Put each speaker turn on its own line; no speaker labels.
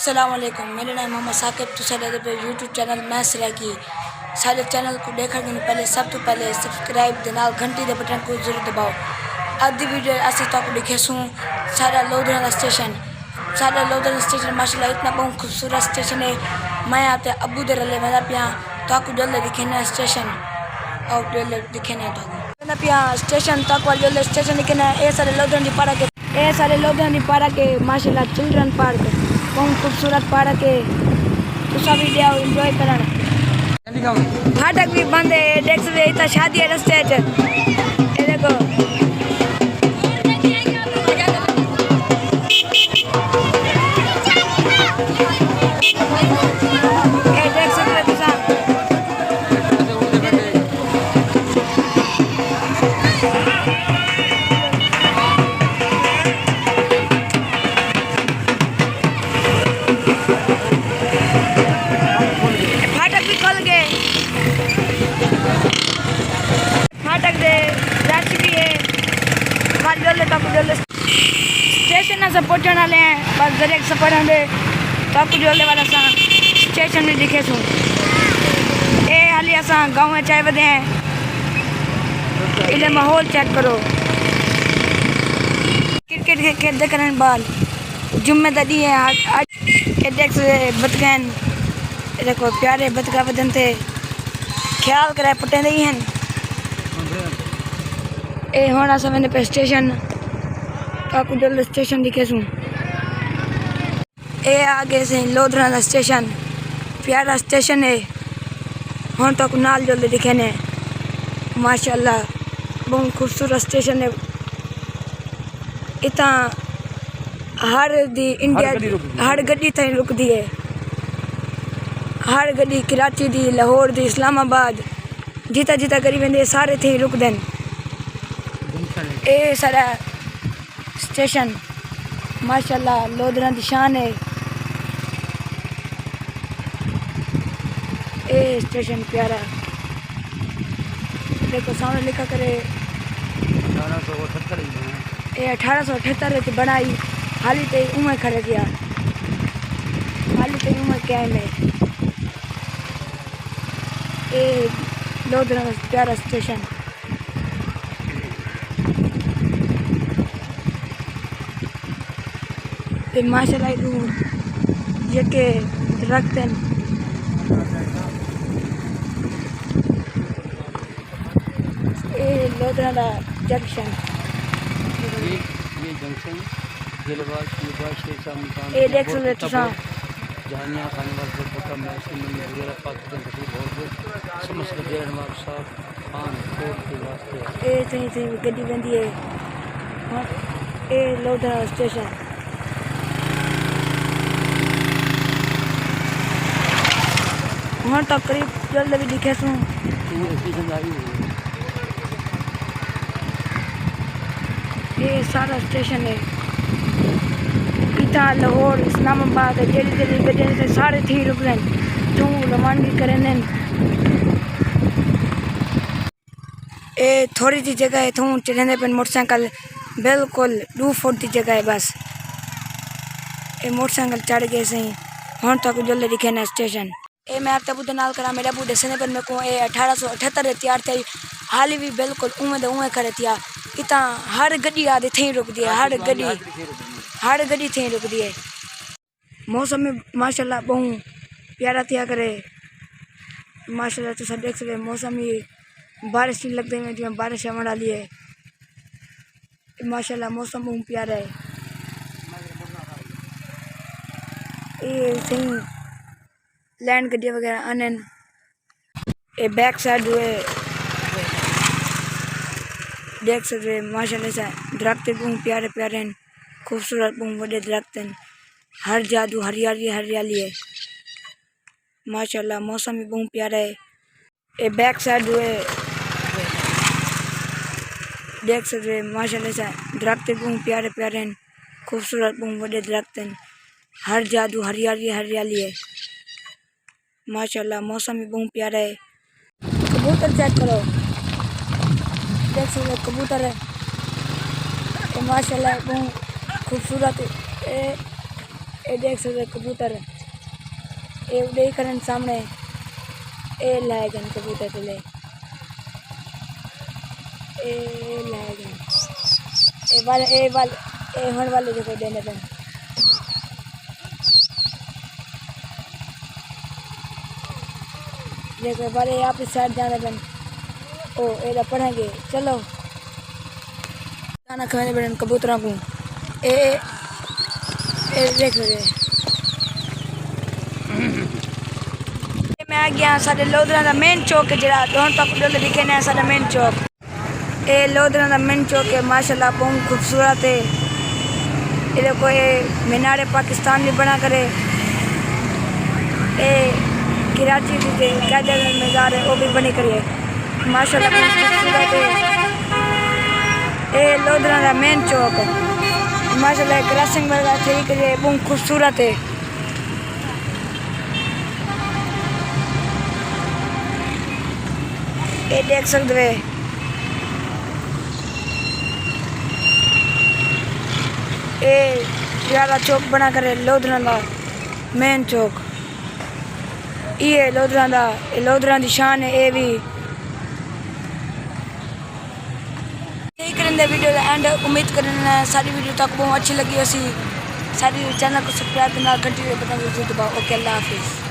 अस्सलाम वालेकुम, मेरा नाम मोहम्मद साकिब तो साडे पे यूट्यूब चैनल मैस रखी सारे चैनल को देखने के पहले सब तो पहले सब्सक्राइब दे नाल घंटी दे बटन को जरूर दबाओ। आधी वीडियो ऐसे तो आपको दिखेसूँ सारा लोधरा स्टेशन माशाल्लाह इतना बहुत खूबसूरत स्टेशन है। मैं आते अबू दे रले मेरा पिया तो आपको जल्दी दिखेना स्टेशन और जल्दी दिखेना तो मेरा पिया स्टेशन तक वाले जल्दी स्टेशन दिखेना ए सारे लोधरा के माशाल्लाह चिल्ड्रन पार्क बहुत खूबसूरत पार्क है तो सभी जाओ एंजॉय करन। फाटक भी बंद है देख सकते इतना शादी है रास्ते ये देखो स्टेशन से पहुँचने वाले हैं बस डायरेक्ट सफर हमें तो आपको जोड़ने वाला सा स्टेशन में दिखे सूँ ये हाली असा गाँव में चाय बदे हैं इधर माहौल चेक करो क्रिकेट के खेलते करने बाद जुम्मे दी है आज देख बतकन देखो प्यारे बतका बदन थे ख्याल कराए पटे नहीं हैं ए होना समय पे स्टेशन आपको जल्द स्टेशन दिखे सूँ ए आगे से लोधरा स्टेशन प्यारा स्टेशन है हाँ तो नाल जल्दी दिखे ने माशाल्लाह बहुत खूबसूरत स्टेशन है। इतना हर दी इंडिया हर गड्डी थी रुकती है हर गड्डी कराची दी लाहौर दी इस्लामाबाद जिता जिता करी वेंदे सारे थी रुक देन ए सारा स्टेशन माशाल्लाह लोधरा की शान है। ए स्टेशन प्यारा देखो सामने लिखा करे 1878 बनाई हाली ते उमें खड़े किया हाली ते उमें क्या है ए लोधरा प्यारा स्टेशन माशाल्लाह ये रखते हैं लोधरा जंक्शन ये जंक्शन ये देख सकते तुसा
जहानिया खाने वाले फोटो में समझ के देर मार साहब खान कोट के वास्ते
ए सही गड्डी बंदी है ए लोधरा स्टेशन हाँ तो करीब जल्द भी दिखे सूँ ये सारा स्टेशन है इतना लाहौर इस्लामाबाद जल्दी गड्डी से सारे थी रुक रहे तू रवानगी करें ये थोड़ी सी जगह है तू चढ़ने पर मोटरसाइकिल बिल्कुल 2 फुट की जगह है बस ये मोटरसाइकिल चढ़ गए सही हाँ तक जल्दी दिखे ना स्टेशन ए मैं आपका बुद्ध नाल करा मेरा बुद्ध सने पर मेरे को 1878 तैयार थी हाली भी बिल्कुल उमें खड़े थिया इतना हर गड्डी आदि थी रुक दी है हर गड्डी थी रुक दी है। मौसम में माशाल्लाह बहुत प्यारा थिया करे माशाल्लाह तो सब देख सकते मौसम ही बारिश नहीं लगती है जो बारिश आने वाली है माशाल्लाह मौसम बहुत प्यारा है। ये सही लैंड गड्डी वगैरह आने ये बैक साइड हुए देख सकते माशाल्लाह से दरख्त बहुत प्यारे प्यारे हैं खूबसूरत बहुत बड़े दरख्त हैं हर जादू हरियाली है माशाल्लाह मौसम भी बहुत प्यारा है। ये बैक साइड हुए देख सकते माशाल्लाह से दरख्त बहुत प्यारे प्यारे हैं खूबसूरत बहुत बड़े दरख्त हैं हर जादू हरियाली है माशाल्लाह मौसम भी बहुत प्यारा है। कबूतर चेक करो देख सकते कबूतर है माशाल्लाह बहुत खूबसूरत ये देख सकते कबूतर ये देख रहे हैं सामने ये लाएगा कबूतर चले ये लाएगा ये होने वाले देखो देने पे देखो वाले यहाँ पे साइड जाने बन ओ ये पढ़ेंगे चलो खाना खाने बन कबूतरों को ए देखो मैं आ गया साढ़े लोधरा का मेन चौक है जरा दोनों तक डोले दिखे ना साढ़ा मेन चौक ये लोधरा का मेन चौक है माशाल्लाह बहुत खूबसूरत है ये देखो ये मीनार पाकिस्तान भी बना करे ये कराची की कायदे मज़ार है वो भी बनी करिए माशाल्लाह बहुत खूबसूरत है ये लोधरा का मेन चौक है माशाल्लाह क्रॉसिंग वगैरह ठीक है बहुत खूबसूरत है ये देख सकते हो ये प्यारा चौक बना करे लोधरा का मेन चौक ये लोधरा की शान है ये भी करें वीडियो एंड उम्मीद करना सारी वीडियो तक बहुत अच्छी लगी उसी सारी चैनल को सब्सक्राइब करना घंटी पे बटन जरूर दबाओ ओके अल्लाह हाफिज़।